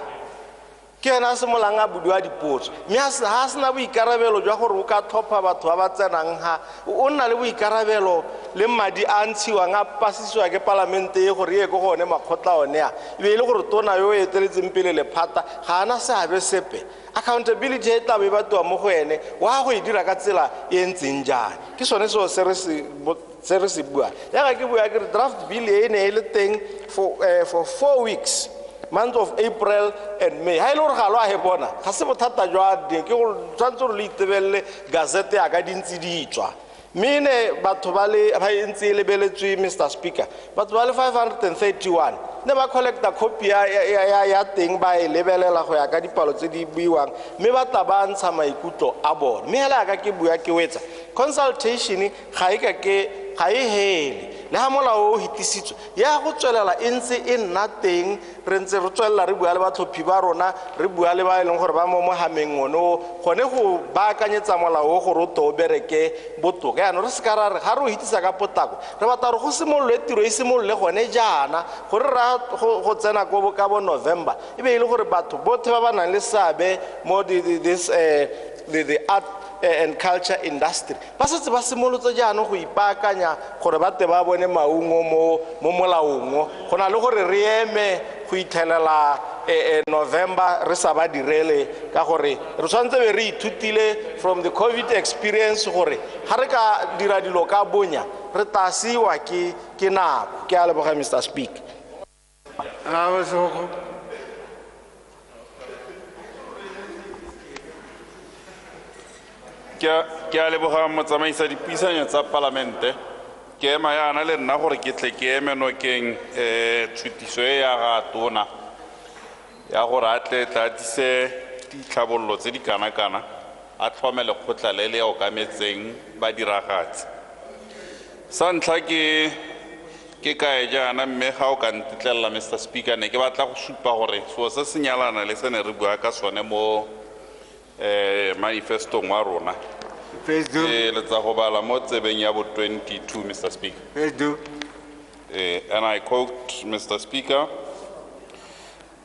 ke yona se molang a budiwa dipotso mme ha se na boikarabelo jwa gore o ka tlhopha batho ba ba tsenang ha o nna le boikarabelo le madi a ntshiwang a pasisiwa ke palamente e gore ye go gone makgotla one a e be le gore tona yo e eteletseng pele lephata ga ana seabe sepe accountability e tla be batho mo go ene wa go e dira ka tsela e ntseng jang ke sone seo se re se bua ya ga ke bua ke draft bill e ne e le teng for 4 weeks, month of April and May. Ha ile gore ga lo a he bona ga se bothata jwa di ke go tsantse re le itebelle gazette ya ka dintsi di tswa mine batho ba le ba ntse le beletswe Mr Speaker batho ba le 531 ne ba collecta copy ya teng ba e lebelela go ya ka dipalo tse di buiwang mme ba taba ntsha maikutlo a bona mme hela ka ke bua ke wetsa consultation ga e hele le ha molao o hitisitswe ya go tswelela e ntse e nna teng re ntse re tswelela re bua le batlhophi ba rona re bua le ba e leng gore ba mo mohameng ono gone go baakanyetsa molao o gore o to bereke botoka yana re se ka ra re ga re o hitisa ka potako re batla re go simolole tiro e simolole gone jaana gore ra go tsena ko ka bo November e be ile gore batho bothe ba ba nang le seabe mo the art and culture industry ba setse ba simolotse jaanong go ipaakanya gore ba te ba bone maungo mo molaong go na le gore re eme go ithelela November re sa ba direle ka gore re tshwantse be re ithutile from the COVID experience gore ga re ka dira dilo ka bonya re tasiwa ke nako ke a leboga Mr Speaker. ke a leboga motsamaisa dipuisano tsa palamente ke ema yana le nna gore ke tle ke eme nokeng tshutiso e ya ga tona ya gore a tle tlatise ditlhabololo tse di kana-kana a tlhome lekgotla le le okametseng badiragatsi sa ntlha ke kae jaana mme ga o ka ntitlelela Mr Speaker ne ke batla go supa gore so se se nyalana le se ne re bua ka sone mo manifesto wa rona letsa go bala mo tsebeng ya bo 22 Mr Speaker. And I quote Mr Speaker,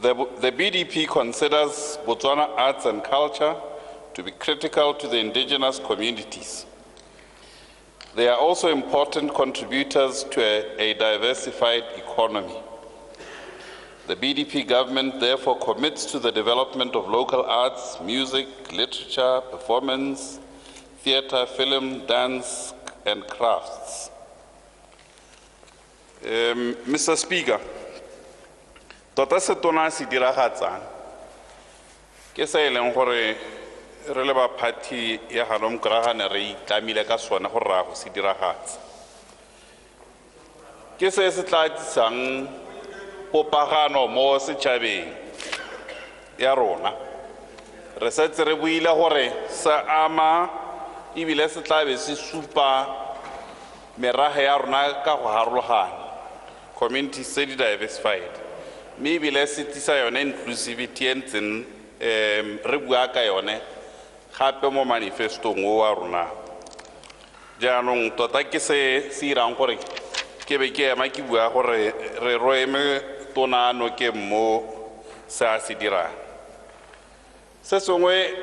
the BDP considers Botswana arts and culture to be critical to the indigenous communities. They are also important contributors to a diversified economy. The BDP government therefore commits to the development of local arts, music, literature, performance, theater, film, dance, and crafts. Mr. Speaker, tota se tona se diragatsang ke se eleng gore re le ba party ya Halom Kragane re itlamile ka sone go ra go se diragatsa ke se se tla tsang popagano mo setšhabeng ya rona re setse re buile gore sa ama ebile se tla be se supa meraga ya rona ka go harologana communities tse di diversified mme ebile se tisa yone inclusivity e ntseng re bua ka yone gape mo manifestong o wa rona jaanong tota ke se irang gore ke be ke ema ke bua gore re roeme tonano ke mo sa se dirang se sengwe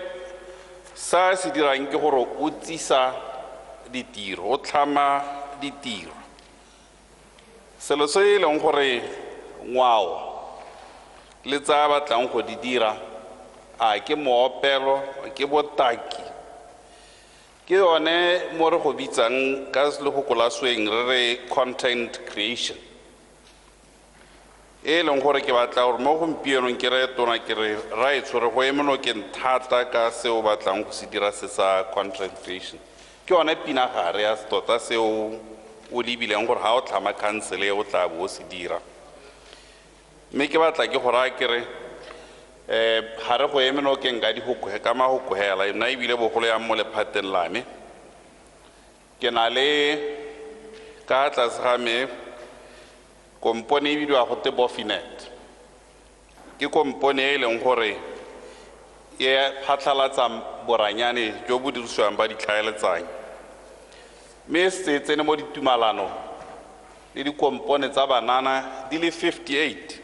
sa se dirang ke gore o tsisa ditiro o tlhama ditiro selo se e leng gore ngwao le tsa batlang go di dira a ke moopelo ke botaki ke yone mo re go bitsang ka le go kolasweng re re content creation e leng gore ke batla gore mo gompienong ke re tona ke re raitso re go emeno ke thata ka seo batlang go se dira se sa content creation ke yone pinagare ya tota seo o lebileng gore ga o tlhama council o tla bo o se dira mme ke batla ke gore a kere ga re go emeno ke nka ka magokogela nna ebile bogolo yang mo lephateng la me ke na le ka tlase ga me kompone e bidiwa go te Bofinet ke kompone e leng gore e phatlhalatsa boranyane jo bo dirisiwang ba ditlhaeletsano mme se tsene mo ditumalano le dikompone tsa banana di le 58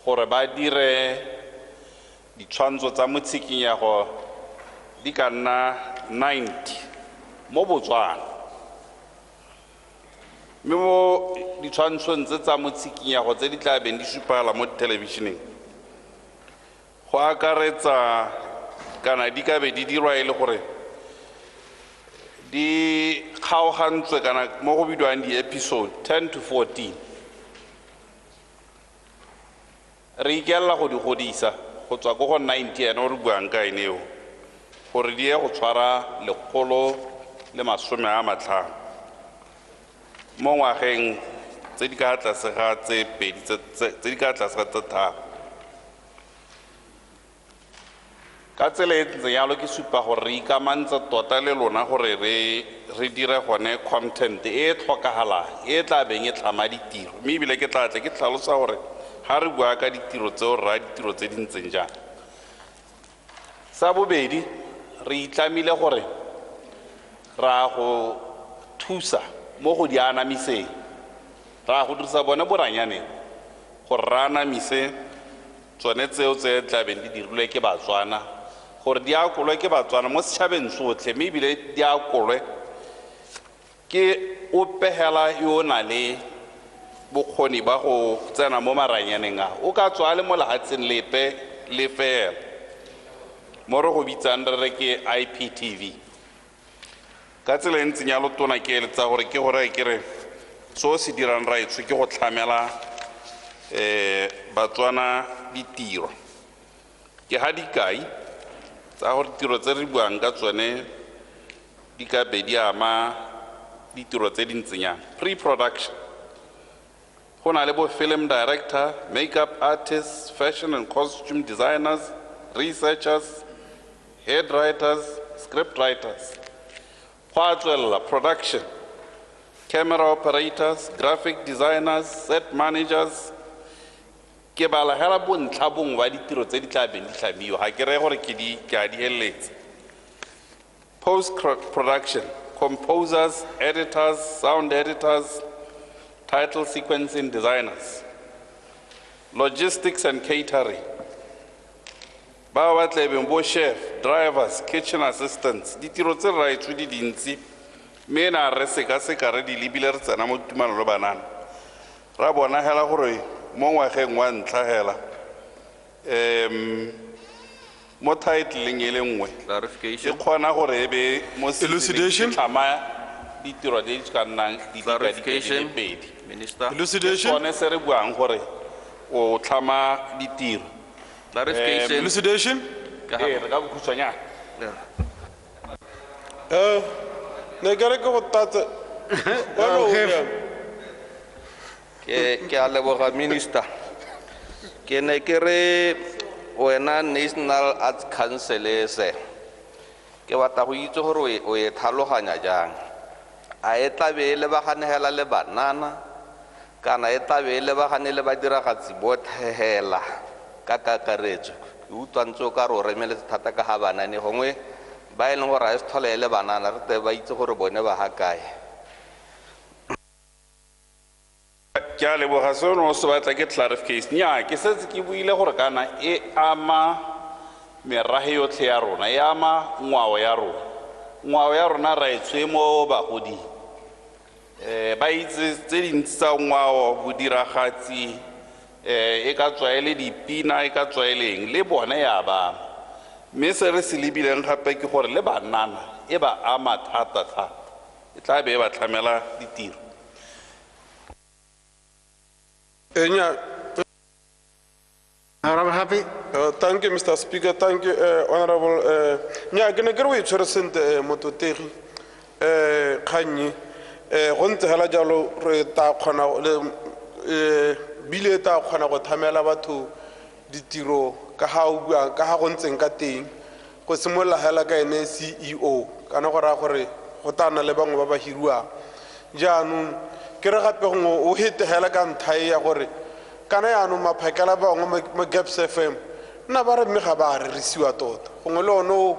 gore ba dire ditshwantsho tsa motshikinyego di ka nna 90 mo Botswana mme mo ditshwantshong tse tsa motshikinyego tse di tla beng di supagala mo televisioneng go akaretsa kana di ka be di dirwa e le gore di kgaogantswe kana mo go bidiwang di-episode 10 to 14 re ikelela go di godisa go tswa ko go 90 ene o re buang ka eneo gore di ye go tshwara 150 mo ngwageng tse di ka tlase ga tse pedi tse di ka tlase ga tse tharo ka tsela e ntse yalo ke supa gore re ikamantse tota le lona gore re dire gone content e tlhokagalang e tla beng e tlhama ditiro mme ebile ke tla tle ke tlhalosa gore ga re bua ka ditiro tseo ra ditiro tse di ntseng jang sa bobedi re itlamile gore ra go thusa mo go di anamiseng ra go dirisa bone boranyaneng gore ra anamise tsone tseo tse tla beng di dirilwe ke Batswana gore di akolwe ke Batswana mo setšhabeng sotlhe mme ebile di akolwe ke o pegela yo na le bokgoni ba go tsena mo maranyaneng a o ka tswa le mo lehatsheng lepe le fela mo re go bitsang re ke IPTV ka tsela e ntseng yalo tona ke eletsa gore ke gore ke re so se dirang raitso ke go tlhamela Batswana ditiro ke ha dikai tsa gore tiro tse re buang ka tsone di ka be di ama ditiro tse di ntseng yang pre-production go na le bo film director, makeup artists, fashion and costume designers, researchers, head writers, script writers. Production, camera operators, graphic designers, set managers. Ke bala hela bontlhabong wa ditiro tse di tla beng di tlhamiwa ha ke re gore ke a di heletse. Post production, composers, editors, sound editors, title sequencing designers, logistics and catering, ba tlebeng bo chef, drivers, kitchen assistants, ditiro tse raitso di dintsi mme na re seka re di lebile re tsena mo tumalano le banana ra bona hela gore mo ngwageng wa ntlha hela mo titleng e le nngwe e kgona gore e be mo elucidation ditiro di ka nnang di pedi elucidation one se re buang gore o tlhama ditiro elucidation re ka bokhutswanyana ne ke re ke go tatse ke a leboga minister ke ne ke re wena National Arts Council se ke batla go itse gore o e tlhaloganya jang a e tla be le baganela le banana kana e tla be le bagane le badiragatsi botlhe hela ka kakaretso ke utlwantse o ka re o remele thata ka ga banane gongwe ba e leng gore a se tlhole le banana re te ba itse gore bone ba ga kae ke a leboga seno o se batla ke clarification nya ke setse ke buile gore kana e ama merage yotlhe ya rona e ama ngwao ya rona ra etswe mo bagodi ba itse tse dintsi tsa ngwao bodiragatsi e ka tswa e le dipina e ka tswa e leng le bone ya ba mme se re se lebileng gape ke gore le banana e ba ama thata e tla be e ba tlhamela ditiro Honorable Happy. Thank you, Mr. Speaker. Thank you, Honorable. Nya ke ne ke re o itshwere sentle mototegi khanyi go ntse hela jalo re ta khona le bile ta khona go thamela batho ditiro ka ha o bua ka ha go ntseng ka teng go simolla hela ka ene CEO kana go ra gore go tana le bangwe ba ba hirua jaanong ke re gape go o hete hela ka nthai ya gore kana yaanong maphakela bangwe mo Gaps FM nna ba re mme ga ba re risiwa tota gongwe le ono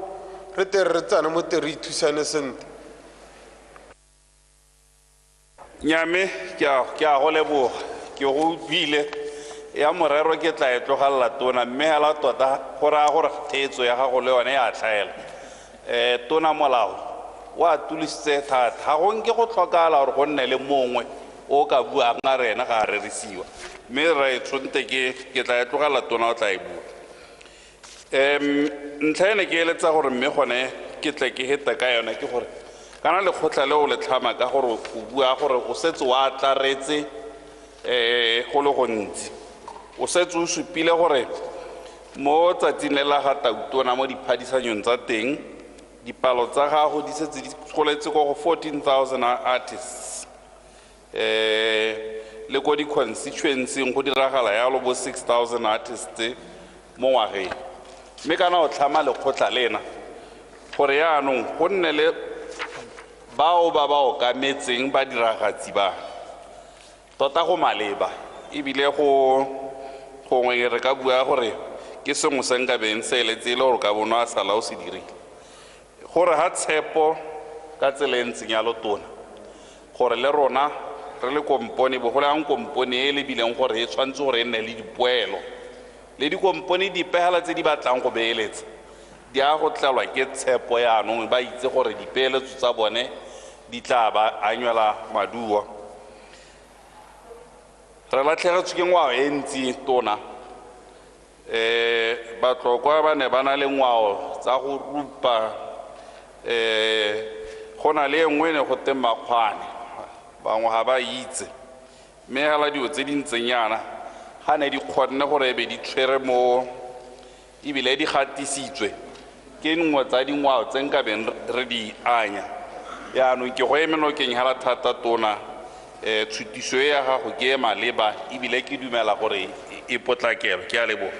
re tere re tsana mo tere ithusane sentle Nyame ke a go leboga ke go bile ya morero ke tla etlogalla tona mme hela tota go ra gore thetso ya gago le yone ya tlhaela tona molao wa tulisitse thata ga go nke go tlhokala gore go nne le mongwe o ka buang a rena ga re risiwa mme re tshonte ke tla etlogalla tona o tla e bua ntlha ene ke eletsa gore mme gone ke tle ke heta ka yona ke gore kana le khotla le o le tlhama ka gore o bua gore o setse wa tlaretse go le gontsi o setse o supile gore mo tsatsing le la ga tautona mo diphadisanyong tsa teng dipalo tsa gago di setse di goletse go 14,000 artists le go di constituency go diragala ya lo bo 6,000 artists mo ngwageng mme kana o tlhama le khotla lena gore yaanong go nne le bao ba okametseng ba diragatsi ba tota go maleba ebile gongwe re ka bua gore ke sengwe se nka beng se eletse le gore ka bono a sala o se dirile gore ha tshepo ka tsela e ntseng ya lotona gore le rona re le kompone bogolang kompone e le bileng gore e tshwantse gore e nne le dipoelo le dikompone dipegela tse di batlang go beeletsa di a go tlelwa ke tshepo yaanong ba itse gore dipeeletso tsa bone di tla ba anywela maduo re latlhegetswe ke ngwao e ntsi tona batlokwa ba ne ba na le ngwao tsa go rupa go na le engwe ne go teng makgwane bangwe ga ba itse mme hela dio tse di ntsenyana ga ne di kgonne gore e be di tshwere mo ebile di gatisitswe ke nngwe tsa dingwao tse nka beng re di anya yaanong ke go emenokeng hela thata tona tshutiso e ya gago ke e maleba ebile ke dumela gore e potlakelo ke a leboga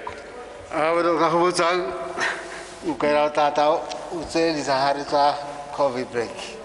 ka go botsang o ka tata o tse di sa hari tsa COVID break